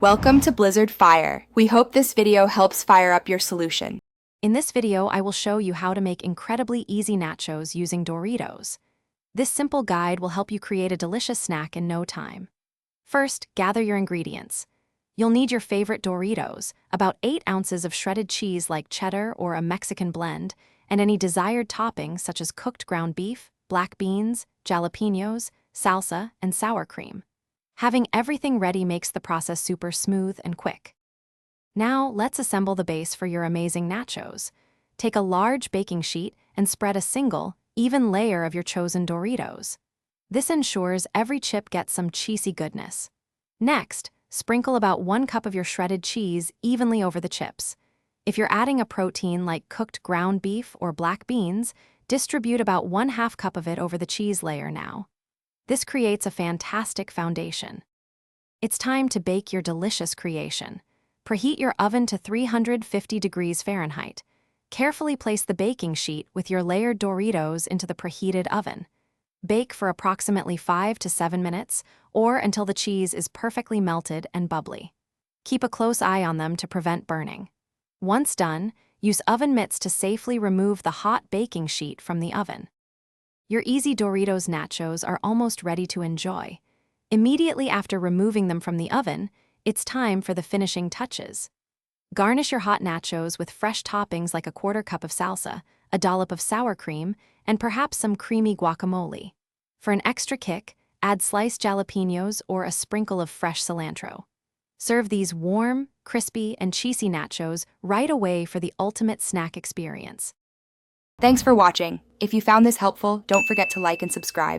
Welcome to Blizzard Fire. We hope this video helps fire up your solution. In this video, I will show you how to make incredibly easy nachos using Doritos. This simple guide will help you create a delicious snack in no time. First, gather your ingredients. You'll need your favorite Doritos, about 8 ounces of shredded cheese like cheddar or a Mexican blend, and any desired toppings such as cooked ground beef, black beans, jalapenos, salsa, and sour cream. Having everything ready makes the process super smooth and quick. Now, let's assemble the base for your amazing nachos. Take a large baking sheet and spread a single, even layer of your chosen Doritos. This ensures every chip gets some cheesy goodness. Next, sprinkle about 1 cup of your shredded cheese evenly over the chips. If you're adding a protein like cooked ground beef or black beans, distribute about 1/2 cup of it over the cheese layer now. This creates a fantastic foundation. It's time to bake your delicious creation. Preheat your oven to 350 degrees Fahrenheit. Carefully place the baking sheet with your layered Doritos into the preheated oven. Bake for approximately 5 to 7 minutes, or until the cheese is perfectly melted and bubbly. Keep a close eye on them to prevent burning. Once done, use oven mitts to safely remove the hot baking sheet from the oven. Your easy Doritos nachos are almost ready to enjoy. Immediately after removing them from the oven, it's time for the finishing touches. Garnish your hot nachos with fresh toppings like a 1/4 cup of salsa, a dollop of sour cream, and perhaps some creamy guacamole. For an extra kick, add sliced jalapenos or a sprinkle of fresh cilantro. Serve these warm, crispy, and cheesy nachos right away for the ultimate snack experience. Thanks for watching. If you found this helpful, don't forget to like and subscribe.